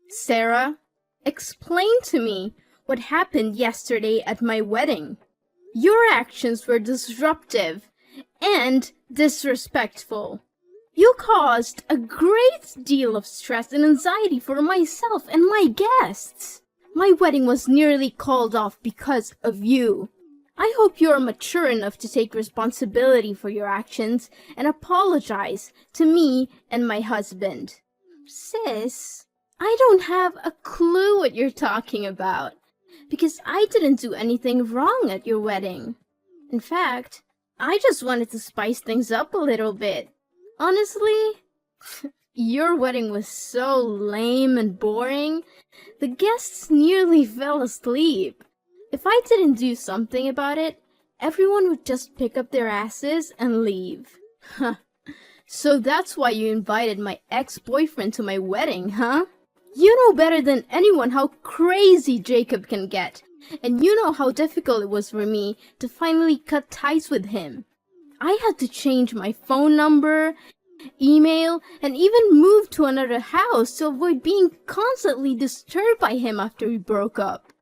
Sarah, explain to me what happened yesterday at my wedding. Your actions were disruptive and disrespectful. You caused a great deal of stress and anxiety for myself and my guests. My wedding was nearly called off because of you. I hope you are mature enough to take responsibility for your actions and apologize to me and my husband. Sis, I don't have a clue what you're talking about, because I didn't do anything wrong at your wedding. In fact, I just wanted to spice things up a little bit. Honestly, your wedding was so lame and boring, the guests nearly fell asleep. If I didn't do something about it, everyone would just pick up their asses and leave. Huh. So that's why you invited my ex-boyfriend to my wedding, huh? You know better than anyone how crazy Jacob can get, and you know how difficult it was for me to finally cut ties with him. I had to change my phone number, email, and even move to another house to avoid being constantly disturbed by him after we broke up.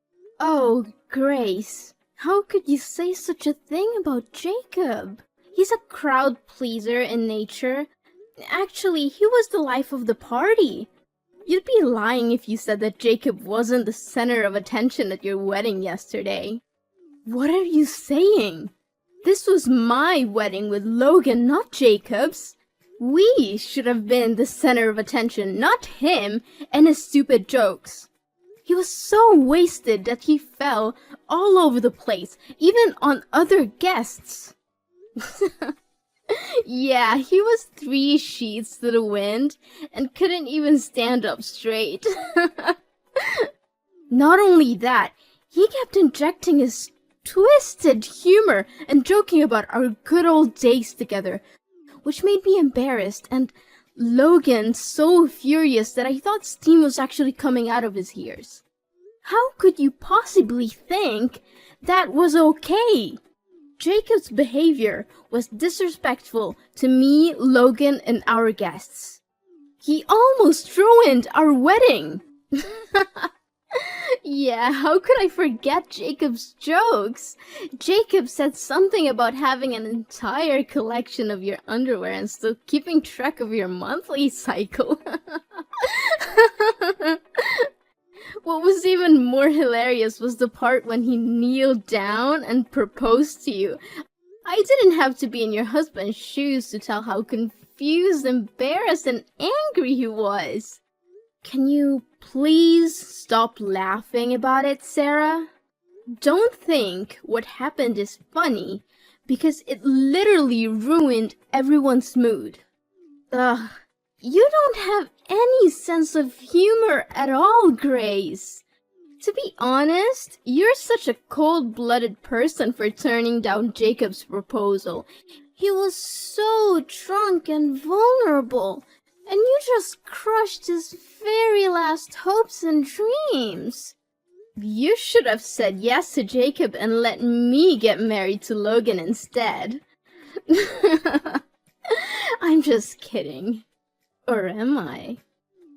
Oh, Grace, how could you say such a thing about Jacob? He's a crowd pleaser in nature. Actually, he was the life of the party. You'd be lying if you said that Jacob wasn't the center of attention at your wedding yesterday. What are you saying? This was my wedding with Logan, not Jacob's. We should have been the center of attention, not him and his stupid jokes. He was so wasted that he fell all over the place, even on other guests. Yeah, he was 3 sheets to the wind and couldn't even stand up straight. Not only that, he kept injecting his twisted humor and joking about our good old days together, which made me embarrassed and Logan so furious that I thought steam was actually coming out of his ears. How could you possibly think that was okay? Jacob's behavior was disrespectful to me, Logan, and our guests. He almost ruined our wedding. Yeah, how could I forget Jacob's jokes? Jacob said something about having an entire collection of your underwear and still keeping track of your monthly cycle. What was even more hilarious was the part when he kneeled down and proposed to you. I didn't have to be in your husband's shoes to tell how confused, embarrassed, and angry he was. Can you please stop laughing about it, Sarah? Don't think what happened is funny, because it literally ruined everyone's mood. Ugh. You don't have any sense of humor at all, Grace. To be honest, you're such a cold-blooded person for turning down Jacob's proposal. He was so drunk and vulnerable, and you just crushed his very last hopes and dreams. You should have said yes to Jacob and let me get married to Logan instead. I'm just kidding. Or am I?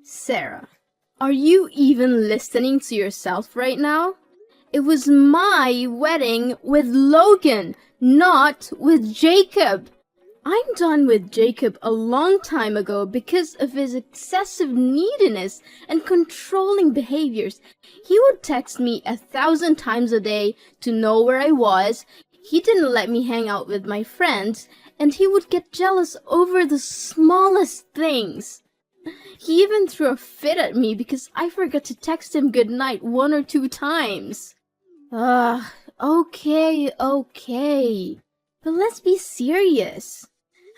Sarah, are you even listening to yourself right now? It was my wedding with Logan, not with Jacob. I'm done with Jacob a long time ago because of his excessive neediness and controlling behaviors. He would text me 1,000 times a day to know where I was. He didn't let me hang out with my friends. And he would get jealous over the smallest things. He even threw a fit at me because I forgot to text him goodnight 1 or 2 times. Okay. But let's be serious.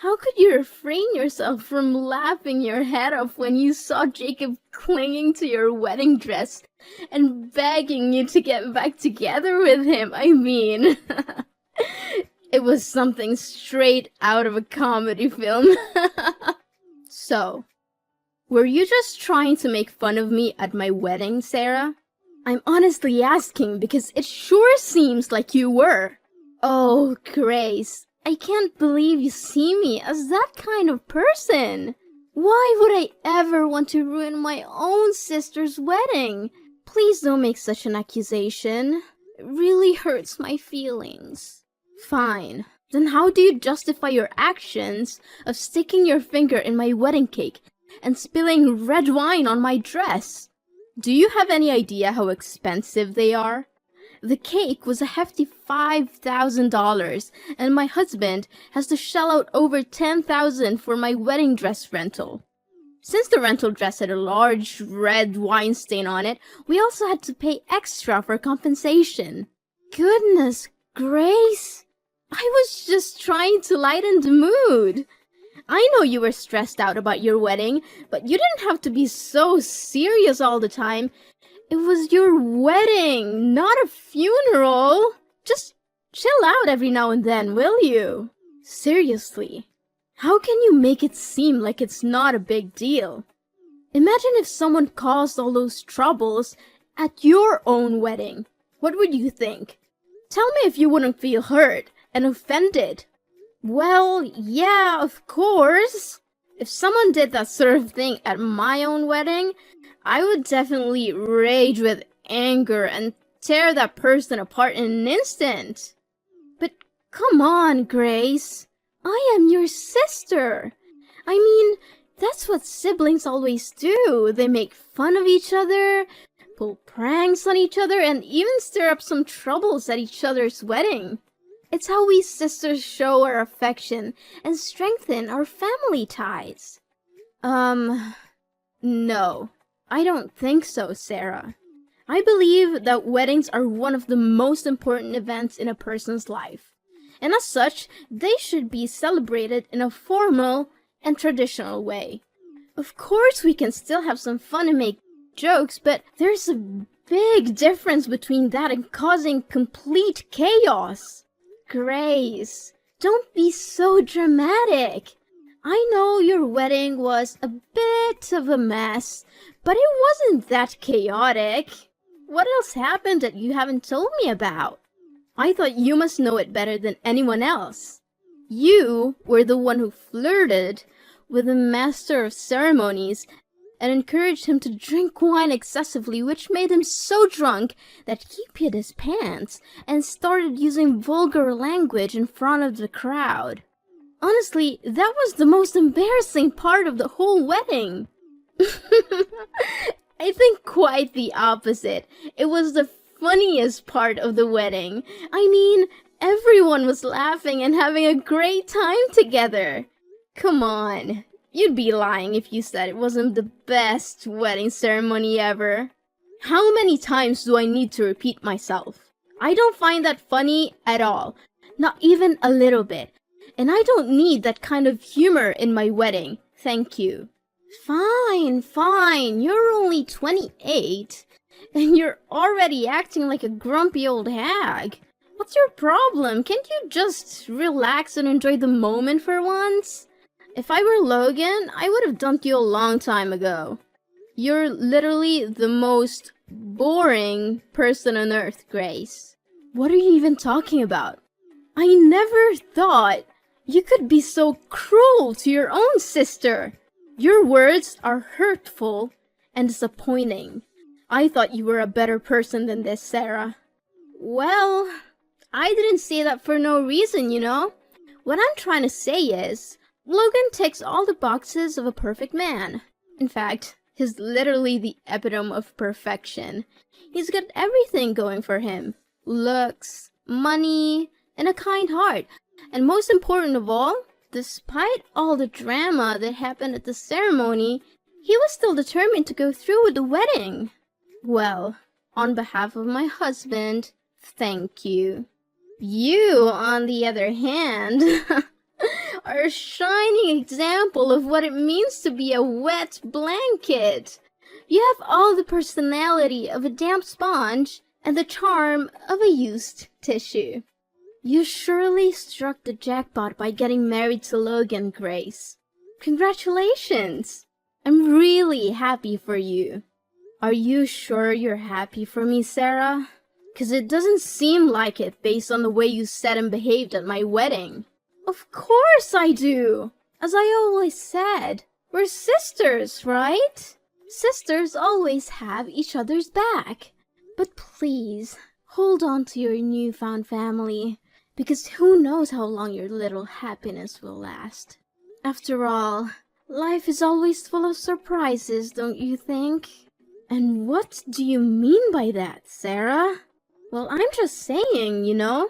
How could you refrain yourself from laughing your head off when you saw Jacob clinging to your wedding dress and begging you to get back together with him? I mean... It was something straight out of a comedy film. So, were you just trying to make fun of me at my wedding, Sarah? I'm honestly asking because it sure seems like you were. Oh, Grace, I can't believe you see me as that kind of person. Why would I ever want to ruin my own sister's wedding? Please don't make such an accusation. It really hurts my feelings. Fine. Then how do you justify your actions of sticking your finger in my wedding cake and spilling red wine on my dress? Do you have any idea how expensive they are? The cake was a hefty $5,000, and my husband has to shell out over $10,000 for my wedding dress rental. Since the rental dress had a large red wine stain on it, we also had to pay extra for compensation. Goodness grace! I was just trying to lighten the mood. I know you were stressed out about your wedding, but you didn't have to be so serious all the time. It was your wedding, not a funeral. Just chill out every now and then, will you? Seriously, how can you make it seem like it's not a big deal? Imagine if someone caused all those troubles at your own wedding. What would you think? Tell me if you wouldn't feel hurt and offended. Well, yeah, of course. If someone did that sort of thing at my own wedding, I would definitely rage with anger and tear that person apart in an instant. But come on, Grace. I am your sister. I mean, that's what siblings always do. They make fun of each other, pull pranks on each other, and even stir up some troubles at each other's wedding. It's how we sisters show our affection and strengthen our family ties. No, I don't think so, Sarah. I believe that weddings are one of the most important events in a person's life, and as such, they should be celebrated in a formal and traditional way. Of course, we can still have some fun and make jokes, but there's a big difference between that and causing complete chaos. Grace, don't be so dramatic. I know your wedding was a bit of a mess, but it wasn't that chaotic. What else happened that you haven't told me about? I thought you must know it better than anyone else. You were the one who flirted with the master of ceremonies and encouraged him to drink wine excessively, which made him so drunk that he peed his pants and started using vulgar language in front of the crowd. Honestly, that was the most embarrassing part of the whole wedding. I think quite the opposite. It was the funniest part of the wedding. I mean, everyone was laughing and having a great time together. Come on. You'd be lying if you said it wasn't the best wedding ceremony ever. How many times do I need to repeat myself? I don't find that funny at all. Not even a little bit. And I don't need that kind of humor in my wedding. Thank you. Fine. You're only 28. And you're already acting like a grumpy old hag. What's your problem? Can't you just relax and enjoy the moment for once? If I were Logan, I would have dumped you a long time ago. You're literally the most boring person on earth, Grace. What are you even talking about? I never thought you could be so cruel to your own sister. Your words are hurtful and disappointing. I thought you were a better person than this, Sarah. Well, I didn't say that for no reason, you know? What I'm trying to say is, Logan ticks all the boxes of a perfect man. In fact, he's literally the epitome of perfection. He's got everything going for him. Looks, money, and a kind heart. And most important of all, despite all the drama that happened at the ceremony, he was still determined to go through with the wedding. Well, on behalf of my husband, thank you. You, on the other hand, are a shining example of what it means to be a wet blanket. You have all the personality of a damp sponge and the charm of a used tissue. You surely struck the jackpot by getting married to Logan, Grace. Congratulations! I'm really happy for you. Are you sure you're happy for me, Sarah? 'Cause it doesn't seem like it based on the way you said and behaved at my wedding. Of course I do! As I always said, We're sisters, right? Sisters always have each other's back. But please, hold on to your newfound family, because who knows how long your little happiness will last. After all, life is always full of surprises, don't you think? And what do you mean by that, Sarah? Well, I'm just saying, you know.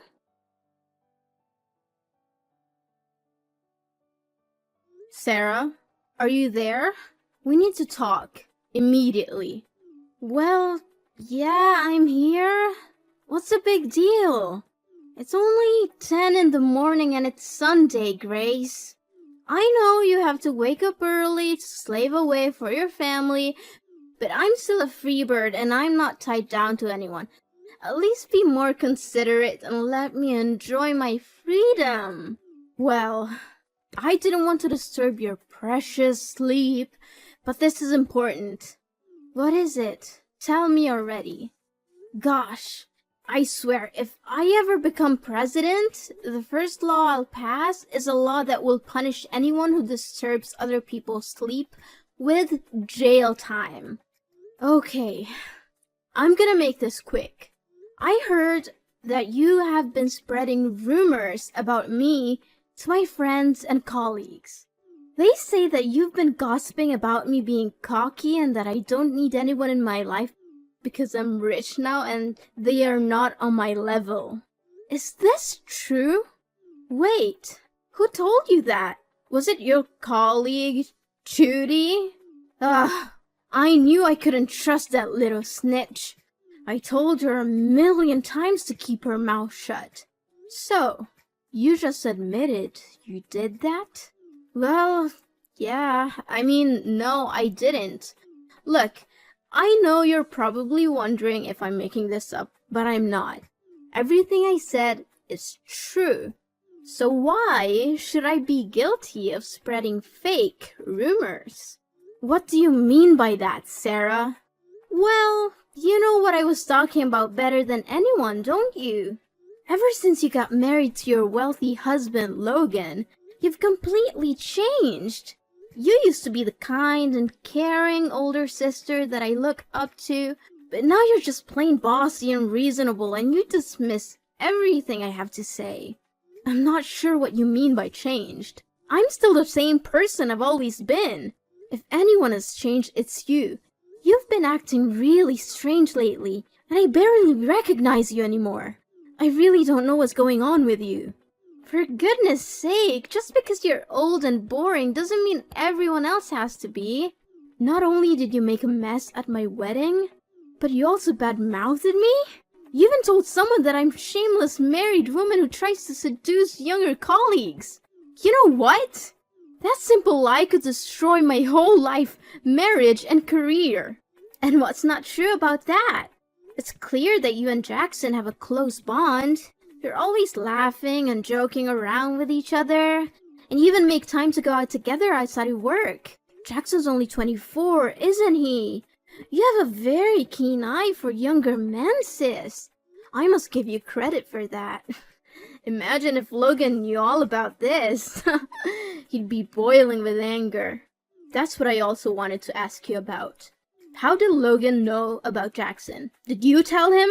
Sarah, are you there? We need to talk. Immediately. Well, yeah, I'm here. What's the big deal? It's only 10 in the morning and it's Sunday, Grace. I know you have to wake up early to slave away for your family, but I'm still a free bird and I'm not tied down to anyone. At least be more considerate and let me enjoy my freedom. Well, I didn't want to disturb your precious sleep, but this is important. What is it? Tell me already. Gosh, I swear, if I ever become president, the first law I'll pass is a law that will punish anyone who disturbs other people's sleep with jail time. Okay, I'm gonna make this quick. I heard that you have been spreading rumors about me to my friends and colleagues. They say that you've been gossiping about me being cocky and that I don't need anyone in my life because I'm rich now and they are not on my level. Is this true? Wait, who told you that? Was it your colleague, Judy? I knew I couldn't trust that little snitch. I told her a million times to keep her mouth shut. So, you just admitted you did that? Well, yeah, no, I didn't. Look, I know you're probably wondering if I'm making this up, but I'm not. Everything I said is true. So why should I be guilty of spreading fake rumors? What do you mean by that, Sarah? Well, you know what I was talking about better than anyone, don't you? Ever since you got married to your wealthy husband, Logan, you've completely changed. You used to be the kind and caring older sister that I look up to, but now you're just plain bossy and reasonable and you dismiss everything I have to say. I'm not sure what you mean by changed. I'm still the same person I've always been. If anyone has changed, it's you. You've been acting really strange lately, and I barely recognize you anymore. I really don't know what's going on with you. For goodness sake, just because you're old and boring doesn't mean everyone else has to be. Not only did you make a mess at my wedding, but you also bad-mouthed me? You even told someone that I'm a shameless married woman who tries to seduce younger colleagues. You know what? That simple lie could destroy my whole life, marriage, and career. And what's not true about that? It's clear that you and Jackson have a close bond. You're always laughing and joking around with each other, and you even make time to go out together outside of work. Jackson's only 24, isn't he? You have a very keen eye for younger men, sis. I must give you credit for that. Imagine if Logan knew all about this. He'd be boiling with anger. That's what I also wanted to ask you about. How did Logan know about Jackson? Did you tell him?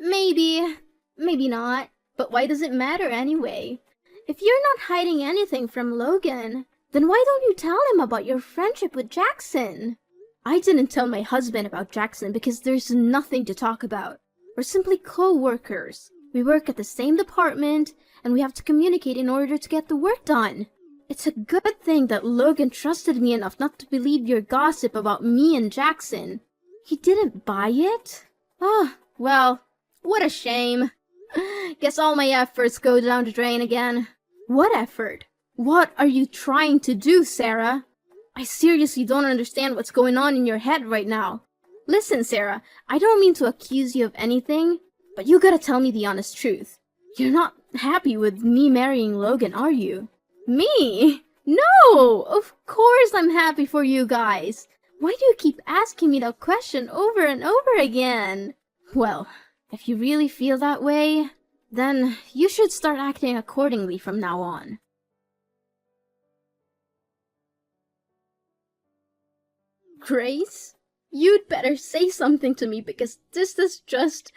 Maybe. Maybe not. But why does it matter anyway? If you're not hiding anything from Logan, then why don't you tell him about your friendship with Jackson? I didn't tell my husband about Jackson because there's nothing to talk about. We're simply co-workers. We work at the same department, and we have to communicate in order to get the work done. It's a good thing that Logan trusted me enough not to believe your gossip about me and Jackson. He didn't buy it? Oh, well, what a shame. Guess all my efforts go down the drain again. What effort? What are you trying to do, Sarah? I seriously don't understand what's going on in your head right now. Listen, Sarah, I don't mean to accuse you of anything, but you gotta tell me the honest truth. You're not happy with me marrying Logan, are you? Me? No! Of course I'm happy for you guys. Why do you keep asking me that question over and over again? Well, if you really feel that way, then you should start acting accordingly from now on. Grace, you'd better say something to me because this is just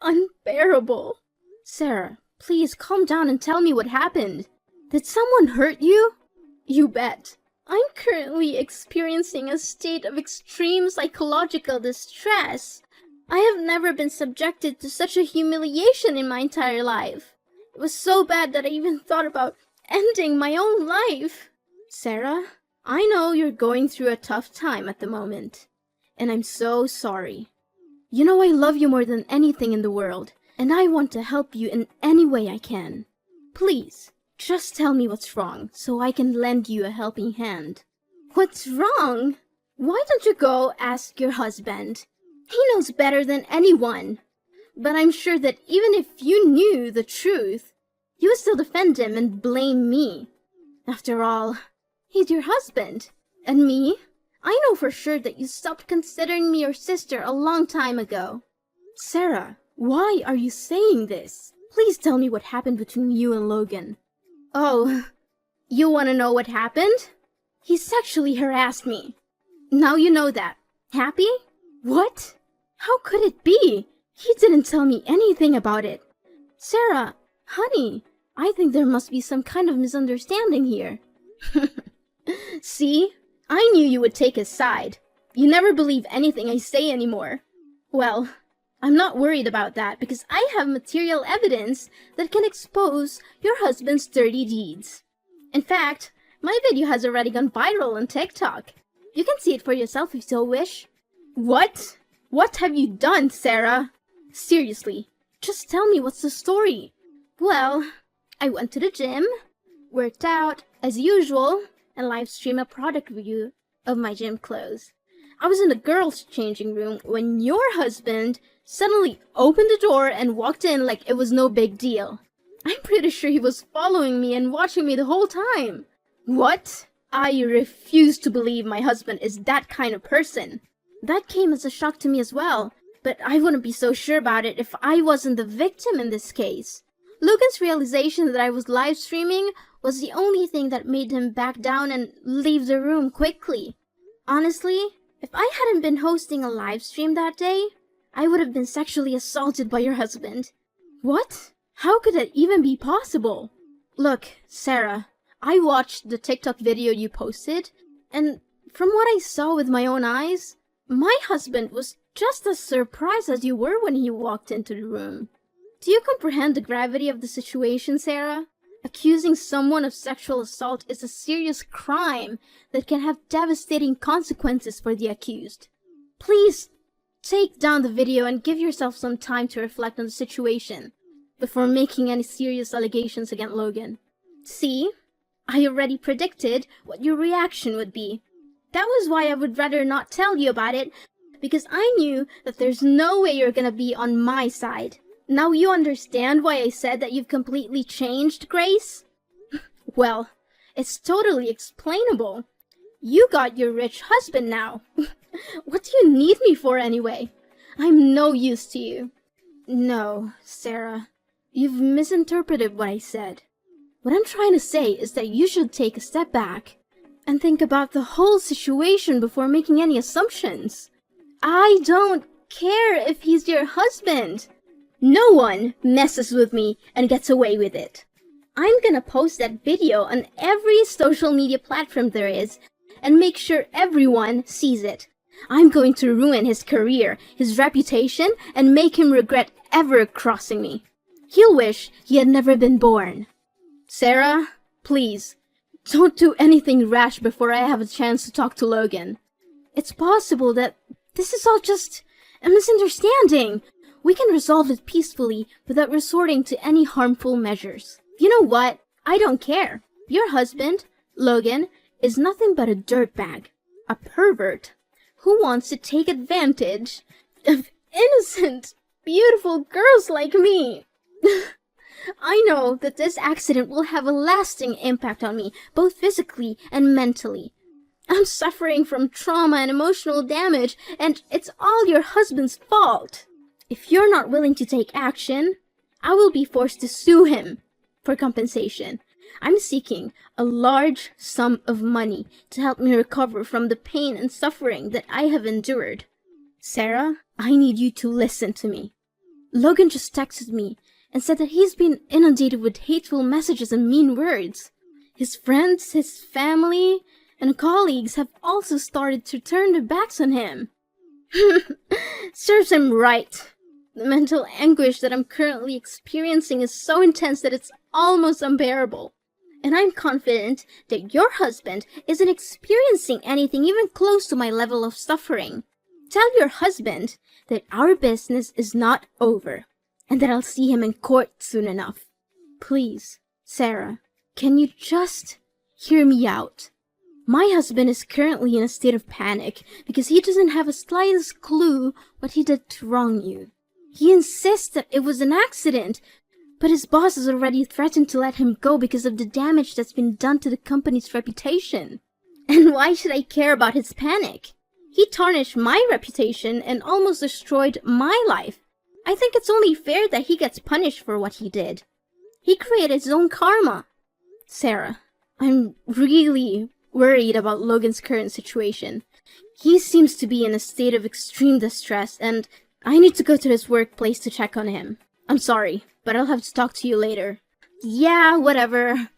unbearable. Sarah, please calm down and tell me what happened. Did someone hurt you? You bet. I'm currently experiencing a state of extreme psychological distress. I have never been subjected to such a humiliation in my entire life. It was so bad that I even thought about ending my own life. Sarah, I know you're going through a tough time at the moment, and I'm so sorry. You know I love you more than anything in the world, and I want to help you in any way I can. Please, just tell me what's wrong so I can lend you a helping hand. What's wrong? Why don't you go ask your husband? He knows better than anyone. But I'm sure that even if you knew the truth, you would still defend him and blame me. After all, he's your husband. And me? I know for sure that you stopped considering me your sister a long time ago. Sarah, why are you saying this? Please tell me what happened between you and Logan. Oh, you want to know what happened? He sexually harassed me. Now you know that. Happy? What? How could it be? He didn't tell me anything about it. Sarah, honey, I think there must be some kind of misunderstanding here. See? I knew you would take his side. You never believe anything I say anymore. Well, I'm not worried about that because I have material evidence that can expose your husband's dirty deeds. In fact, my video has already gone viral on TikTok. You can see it for yourself if you so wish. What? What have you done, Sarah? Seriously, just tell me what's the story. Well, I went to the gym, worked out as usual, and live streamed a product review of my gym clothes. I was in the girls' changing room when your husband suddenly opened the door and walked in like it was no big deal. I'm pretty sure he was following me and watching me the whole time. What? I refuse to believe my husband is that kind of person. That came as a shock to me as well, but I wouldn't be so sure about it if I wasn't the victim in this case. Logan's realization that I was live streaming was the only thing that made him back down and leave the room quickly. Honestly, if I hadn't been hosting a live stream that day, I would have been sexually assaulted by your husband. What? How could that even be possible? Look, Sarah, I watched the TikTok video you posted, and from what I saw with my own eyes, my husband was just as surprised as you were when he walked into the room. Do you comprehend the gravity of the situation, Sarah? Accusing someone of sexual assault is a serious crime that can have devastating consequences for the accused. Please take down the video and give yourself some time to reflect on the situation before making any serious allegations against Logan. See, I already predicted what your reaction would be. That was why I would rather not tell you about it, because I knew that there's no way you're gonna be on my side. Now you understand why I said that you've completely changed, Grace? Well, it's totally explainable. You got your rich husband now. What do you need me for anyway? I'm no use to you. No, Sarah, you've misinterpreted what I said. What I'm trying to say is that you should take a step back and think about the whole situation before making any assumptions. I don't care if he's your husband. No one messes with me and gets away with it. I'm gonna post that video on every social media platform there is and make sure everyone sees it. I'm going to ruin his career, his reputation, and make him regret ever crossing me. He'll wish he had never been born. Sarah, please, don't do anything rash before I have a chance to talk to Logan. It's possible that this is all just a misunderstanding. We can resolve it peacefully without resorting to any harmful measures. You know what? I don't care. Your husband, Logan, is nothing but a dirtbag, a pervert, who wants to take advantage of innocent, beautiful girls like me. I know that this accident will have a lasting impact on me, both physically and mentally. I'm suffering from trauma and emotional damage, and it's all your husband's fault. If you're not willing to take action, I will be forced to sue him for compensation. I'm seeking a large sum of money to help me recover from the pain and suffering that I have endured. Sarah, I need you to listen to me. Logan just texted me and said that he's been inundated with hateful messages and mean words. His friends, his family, and colleagues have also started to turn their backs on him. Serves him right. The mental anguish that I'm currently experiencing is so intense that it's almost unbearable. And I'm confident that your husband isn't experiencing anything even close to my level of suffering. Tell your husband that our business is not over, and that I'll see him in court soon enough. Please, Sarah, can you just hear me out? My husband is currently in a state of panic because he doesn't have a slightest clue what he did to wrong you. He insists that it was an accident, but his boss has already threatened to let him go because of the damage that's been done to the company's reputation. And why should I care about his panic? He tarnished my reputation and almost destroyed my life. I think it's only fair that he gets punished for what he did. He created his own karma. Sarah, I'm really worried about Logan's current situation. He seems to be in a state of extreme distress, and I need to go to his workplace to check on him. I'm sorry, but I'll have to talk to you later. Yeah, whatever.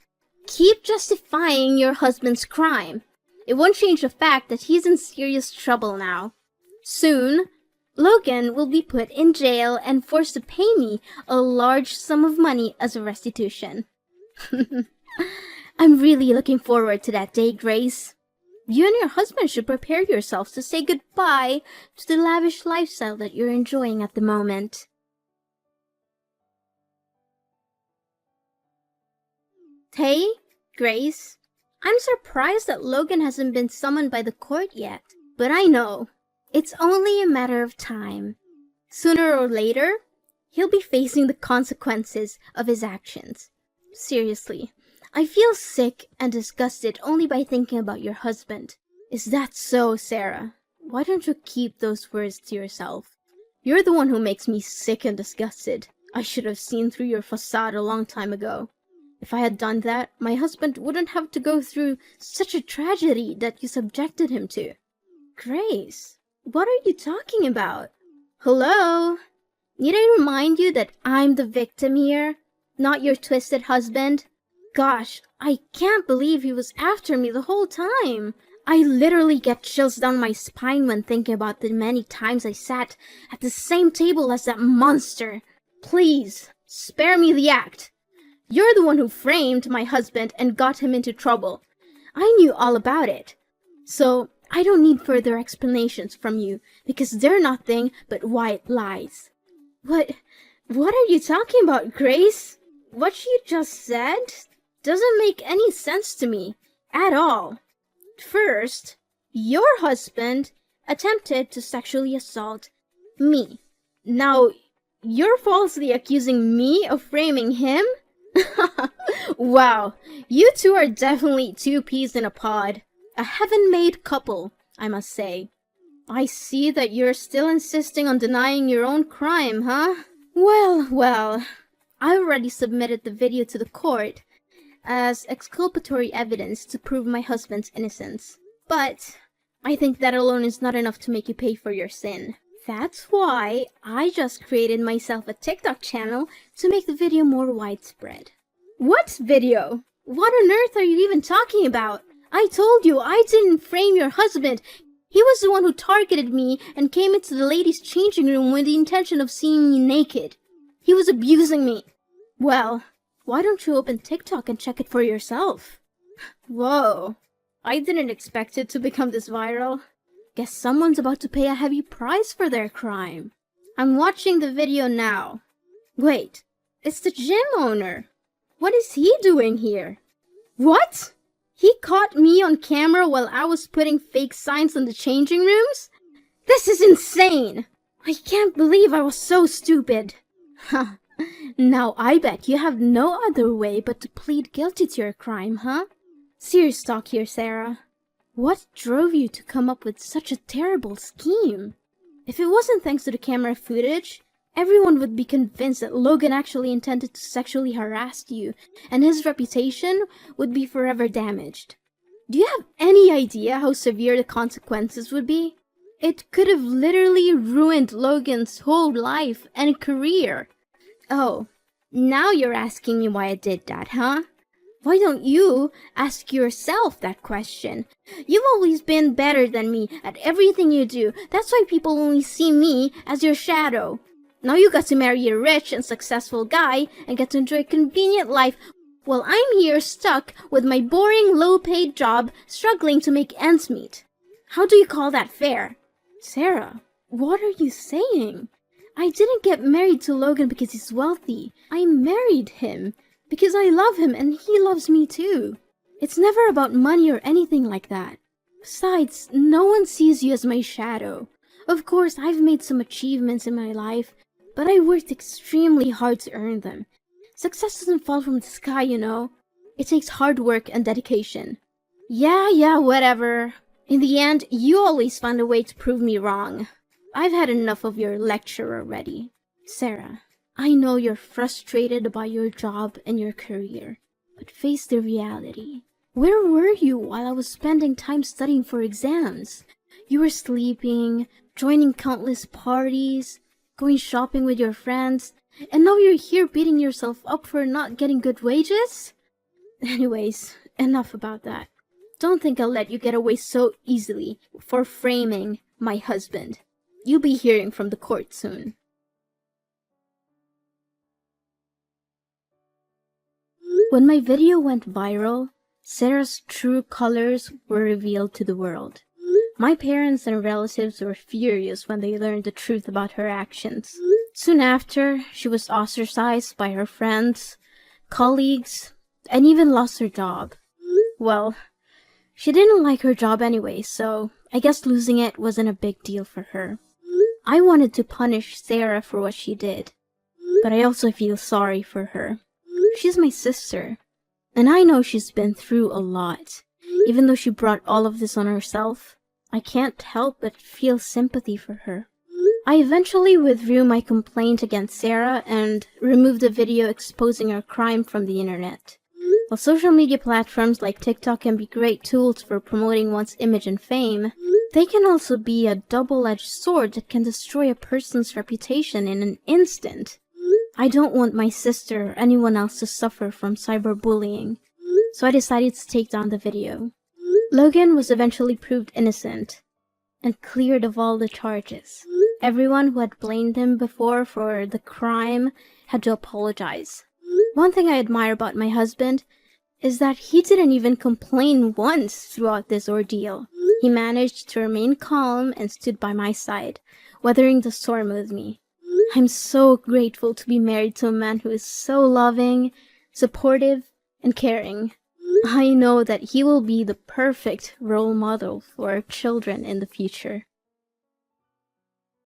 Keep justifying your husband's crime. It won't change the fact that he's in serious trouble now. Soon, Logan will be put in jail and forced to pay me a large sum of money as a restitution. I'm really looking forward to that day, Grace. You and your husband should prepare yourselves to say goodbye to the lavish lifestyle that you're enjoying at the moment. Hey, Grace. I'm surprised that Logan hasn't been summoned by the court yet, but I know. It's only a matter of time. Sooner or later, he'll be facing the consequences of his actions. Seriously, I feel sick and disgusted only by thinking about your husband. Is that so, Sarah? Why don't you keep those words to yourself? You're the one who makes me sick and disgusted. I should have seen through your facade a long time ago. If I had done that, my husband wouldn't have to go through such a tragedy that you subjected him to. Grace, what are you talking about? Hello? Need I remind you that I'm the victim here, not your twisted husband? Gosh, I can't believe he was after me the whole time. I literally get chills down my spine when thinking about the many times I sat at the same table as that monster. Please, spare me the act. You're the one who framed my husband and got him into trouble. I knew all about it. So, I don't need further explanations from you, because they're nothing but white lies. What are you talking about, Grace? What you just said doesn't make any sense to me, at all. First, your husband attempted to sexually assault me. Now, you're falsely accusing me of framing him? Wow, you two are definitely two peas in a pod. A heaven-made couple, I must say. I see that you're still insisting on denying your own crime, huh? Well, I already submitted the video to the court as exculpatory evidence to prove my husband's innocence. But I think that alone is not enough to make you pay for your sin. That's why I just created myself a TikTok channel to make the video more widespread. What video? What on earth are you even talking about? I told you I didn't frame your husband. He was the one who targeted me and came into the ladies' changing room with the intention of seeing me naked. He was abusing me. Well, why don't you open TikTok and check it for yourself? Whoa, I didn't expect it to become this viral. Guess someone's about to pay a heavy price for their crime. I'm watching the video now. Wait, it's the gym owner. What is he doing here? What? He caught me on camera while I was putting fake signs on the changing rooms? This is insane! I can't believe I was so stupid. Huh. Now I bet you have no other way but to plead guilty to your crime, huh? Serious talk here, Sarah. What drove you to come up with such a terrible scheme? If it wasn't thanks to the camera footage, everyone would be convinced that Logan actually intended to sexually harass you, and his reputation would be forever damaged. Do you have any idea how severe the consequences would be? It could have literally ruined Logan's whole life and career. Oh, now you're asking me why I did that, huh? Why don't you ask yourself that question? You've always been better than me at everything you do. That's why people only see me as your shadow. Now you got to marry a rich and successful guy and get to enjoy a convenient life while I'm here stuck with my boring, low-paid job struggling to make ends meet. How do you call that fair? Sarah, what are you saying? I didn't get married to Logan because he's wealthy. I married him because I love him and he loves me too. It's never about money or anything like that. Besides, no one sees you as my shadow. Of course, I've made some achievements in my life, but I worked extremely hard to earn them. Success doesn't fall from the sky, you know. It takes hard work and dedication. Yeah, whatever. In the end, you always find a way to prove me wrong. I've had enough of your lecture already. Sarah, I know you're frustrated about your job and your career, but face the reality. Where were you while I was spending time studying for exams? You were sleeping, joining countless parties, going shopping with your friends, and now you're here beating yourself up for not getting good wages? Anyways, enough about that. Don't think I'll let you get away so easily for framing my husband. You'll be hearing from the court soon. When my video went viral, Sarah's true colors were revealed to the world. My parents and relatives were furious when they learned the truth about her actions. Soon after, she was ostracized by her friends, colleagues, and even lost her job. Well, she didn't like her job anyway, so I guess losing it wasn't a big deal for her. I wanted to punish Sarah for what she did, but I also feel sorry for her. She's my sister, and I know she's been through a lot. Even though she brought all of this on herself, I can't help but feel sympathy for her. I eventually withdrew my complaint against Sarah and removed the video exposing her crime from the internet. While social media platforms like TikTok can be great tools for promoting one's image and fame, they can also be a double-edged sword that can destroy a person's reputation in an instant. I don't want my sister or anyone else to suffer from cyberbullying, so I decided to take down the video. Logan was eventually proved innocent and cleared of all the charges. Everyone who had blamed him before for the crime had to apologize. One thing I admire about my husband is that he didn't even complain once throughout this ordeal. He managed to remain calm and stood by my side, weathering the storm with me. I'm so grateful to be married to a man who is so loving, supportive, and caring. I know that he will be the perfect role model for our children in the future.